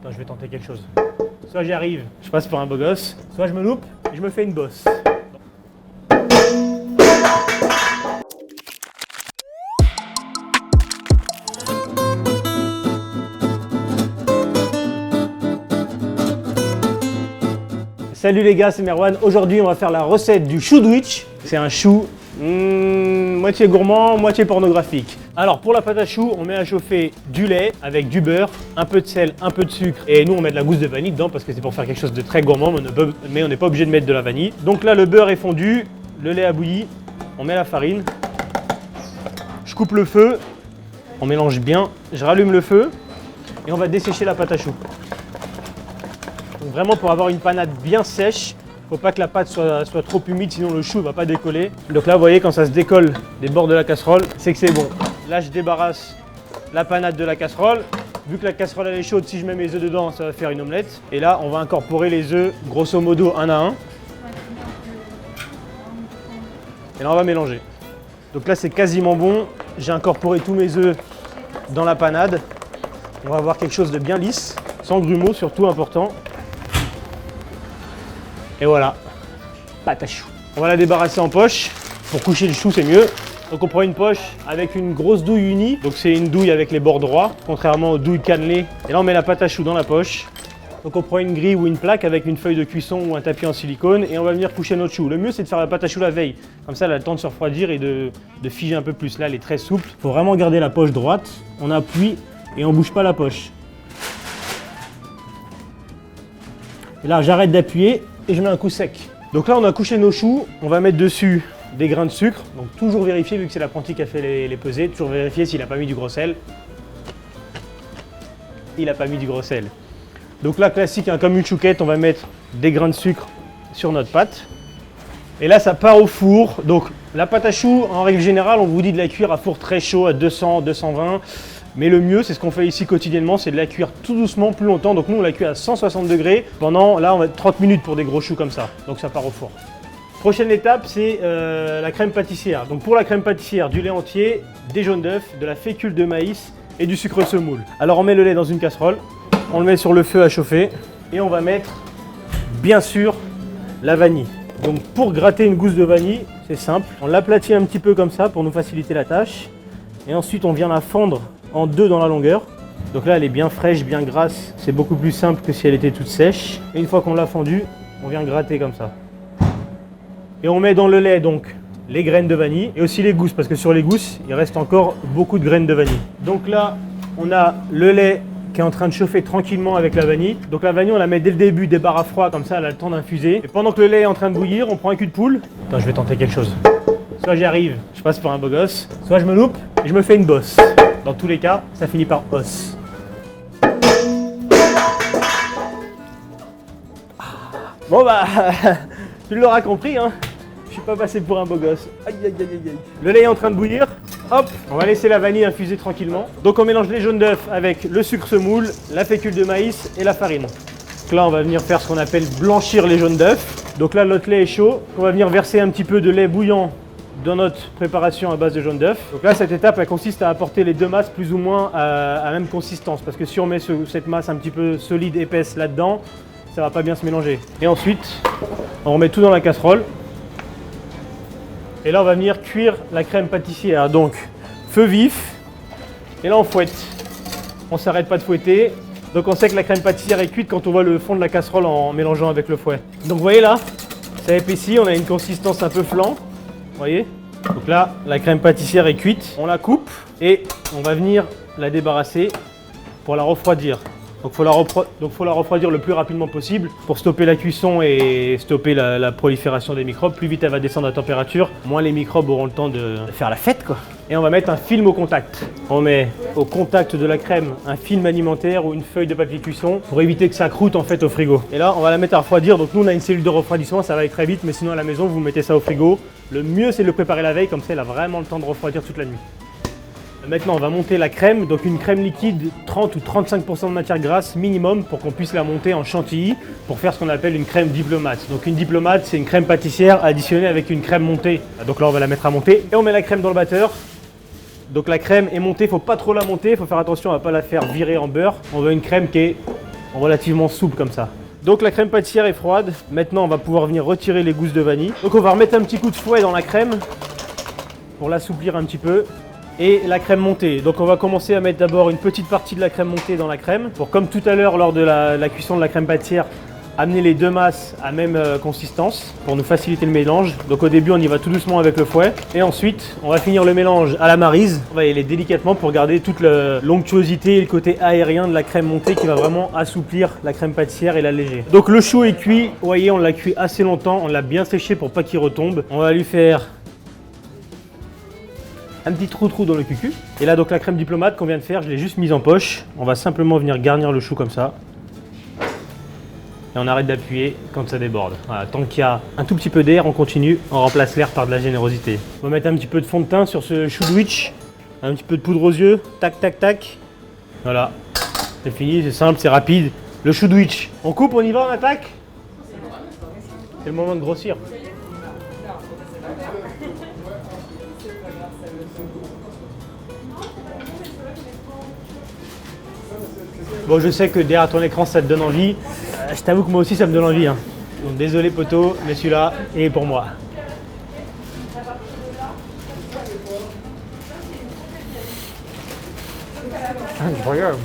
Attends, je vais tenter quelque chose. Soit j'y arrive, je passe pour un beau gosse, soit je me loupe et je me fais une bosse. Salut les gars, c'est Merwan. Aujourd'hui, on va faire la recette du chou-dwitch. C'est un chou moitié gourmand, moitié pornographique. Alors pour la pâte à choux, on met à chauffer du lait avec du beurre, un peu de sel, un peu de sucre. Et nous, on met de la gousse de vanille dedans parce que c'est pour faire quelque chose de très gourmand, mais on n'est pas obligé de mettre de la vanille. Donc là, le beurre est fondu, le lait a bouilli, on met la farine. Je coupe le feu, on mélange bien, je rallume le feu et on va dessécher la pâte à choux. Donc vraiment pour avoir une panade bien sèche, faut pas que la pâte soit trop humide, sinon le chou ne va pas décoller. Donc là, vous voyez, quand ça se décolle des bords de la casserole, c'est que c'est bon. Là, je débarrasse la panade de la casserole. Vu que la casserole elle est chaude, si je mets mes œufs dedans, ça va faire une omelette. Et là, on va incorporer les œufs grosso modo un à un. Et là, on va mélanger. Donc là, c'est quasiment bon. J'ai incorporé tous mes œufs dans la panade. On va avoir quelque chose de bien lisse, sans grumeaux, surtout important. Et voilà, pâte à choux. On va la débarrasser en poche. Pour coucher le chou, c'est mieux. Donc on prend une poche avec une grosse douille unie. Donc c'est une douille avec les bords droits, contrairement aux douilles cannelées. Et là on met la pâte à choux dans la poche. Donc on prend une grille ou une plaque avec une feuille de cuisson ou un tapis en silicone et on va venir coucher notre chou. Le mieux c'est de faire la pâte à choux la veille. Comme ça elle a le temps de se refroidir et de figer un peu plus. Là elle est très souple. Il faut vraiment garder la poche droite. On appuie et on ne bouge pas la poche. Et là j'arrête d'appuyer et je mets un coup sec. Donc là on a couché nos choux, on va mettre dessus des grains de sucre. Donc toujours vérifier, vu que c'est l'apprenti qui a fait les pesées, toujours vérifier s'il n'a pas mis du gros sel. Il n'a pas mis du gros sel. Donc là classique, hein, comme une chouquette, on va mettre des grains de sucre sur notre pâte. Et là ça part au four. Donc la pâte à choux, en règle générale, on vous dit de la cuire à four très chaud, à 200, 220. Mais le mieux, c'est ce qu'on fait ici quotidiennement, c'est de la cuire tout doucement, plus longtemps. Donc nous, on la cuit à 160 degrés pendant, là, on va 30 minutes pour des gros choux comme ça. Donc ça part au four. Prochaine étape, c'est la crème pâtissière. Donc pour la crème pâtissière, du lait entier, des jaunes d'œufs, de la fécule de maïs et du sucre semoule. Alors on met le lait dans une casserole, on le met sur le feu à chauffer et on va mettre, bien sûr, la vanille. Donc pour gratter une gousse de vanille, c'est simple. On l'aplatit un petit peu comme ça pour nous faciliter la tâche. Et ensuite, on vient la fendre en deux dans la longueur. Donc là elle est bien fraîche, bien grasse, c'est beaucoup plus simple que si elle était toute sèche. Et une fois qu'on l'a fondue, on vient gratter comme ça. Et on met dans le lait donc les graines de vanille et aussi les gousses, parce que sur les gousses il reste encore beaucoup de graines de vanille. Donc là on a le lait qui est en train de chauffer tranquillement avec la vanille. Donc la vanille on la met dès le début, des barres à froid, comme ça elle a le temps d'infuser. Et pendant que le lait est en train de bouillir, on prend un cul de poule. Attends, je vais tenter quelque chose. Soit j'y arrive, je passe pour un beau gosse, soit je me loupe et je me fais une bosse. Dans tous les cas, ça finit par os. Bon bah, tu l'auras compris, hein. Je suis pas passé pour un beau gosse. Aïe aïe aïe aïe. Le lait est en train de bouillir. Hop, on va laisser la vanille infuser tranquillement. Donc on mélange les jaunes d'œufs avec le sucre semoule, la fécule de maïs et la farine. Donc là, on va venir faire ce qu'on appelle blanchir les jaunes d'œufs. Donc là, notre lait est chaud. On va venir verser un petit peu de lait bouillant dans notre préparation à base de jaune d'œuf. Donc là, cette étape, elle consiste à apporter les deux masses plus ou moins à la même consistance. Parce que si on met cette masse un petit peu solide, épaisse là-dedans, ça va pas bien se mélanger. Et ensuite, on remet tout dans la casserole. Et là, on va venir cuire la crème pâtissière. Donc, feu vif. Et là, on fouette. On s'arrête pas de fouetter. Donc, on sait que la crème pâtissière est cuite quand on voit le fond de la casserole en mélangeant avec le fouet. Donc, vous voyez là, ça épaissit. On a une consistance un peu flan. Vous voyez? Donc là, la crème pâtissière est cuite. On la coupe et on va venir la débarrasser pour la refroidir. Donc faut la refroidir le plus rapidement possible pour stopper la cuisson et stopper la prolifération des microbes. Plus vite elle va descendre à température, moins les microbes auront le temps de faire la fête, quoi. Et on va mettre un film au contact. On met au contact de la crème un film alimentaire ou une feuille de papier cuisson pour éviter que ça croûte en fait au frigo. Et là on va la mettre à refroidir. Donc nous on a une cellule de refroidissement, ça va aller très vite, mais sinon à la maison vous mettez ça au frigo. Le mieux c'est de le préparer la veille, comme ça elle a vraiment le temps de refroidir toute la nuit. Maintenant, on va monter la crème, donc une crème liquide 30 ou 35% de matière grasse minimum pour qu'on puisse la monter en chantilly pour faire ce qu'on appelle une crème diplomate. Donc une diplomate, c'est une crème pâtissière additionnée avec une crème montée. Donc là, on va la mettre à monter et on met la crème dans le batteur. Donc la crème est montée, il ne faut pas trop la monter, il faut faire attention à ne pas la faire virer en beurre. On veut une crème qui est relativement souple comme ça. Donc la crème pâtissière est froide. Maintenant, on va pouvoir venir retirer les gousses de vanille. Donc on va remettre un petit coup de fouet dans la crème pour l'assouplir un petit peu. Et la crème montée. Donc on va commencer à mettre d'abord une petite partie de la crème montée dans la crème. Pour comme tout à l'heure lors de la cuisson de la crème pâtissière, amener les deux masses à même consistance pour nous faciliter le mélange. Donc au début on y va tout doucement avec le fouet et ensuite on va finir le mélange à la maryse. On va y aller délicatement pour garder toute l'onctuosité et le côté aérien de la crème montée qui va vraiment assouplir la crème pâtissière et l'alléger. Donc le chou est cuit, vous voyez on l'a cuit assez longtemps, on l'a bien séché pour pas qu'il retombe. On va lui faire un petit trou dans le cucu. Et là donc la crème diplomate qu'on vient de faire, je l'ai juste mise en poche. On va simplement venir garnir le chou comme ça. Et on arrête d'appuyer quand ça déborde. Voilà, tant qu'il y a un tout petit peu d'air, on continue, on remplace l'air par de la générosité. On va mettre un petit peu de fond de teint sur ce chou-witch, un petit peu de poudre aux yeux, tac tac tac. Voilà, c'est fini, c'est simple, c'est rapide. Le chou-witch. On coupe, on y va, on attaque. C'est le moment de grossir. Bon, je sais que derrière ton écran ça te donne envie. Je t'avoue que moi aussi ça me donne envie. Hein. Donc désolé poto, mais celui-là est pour moi. Incroyable.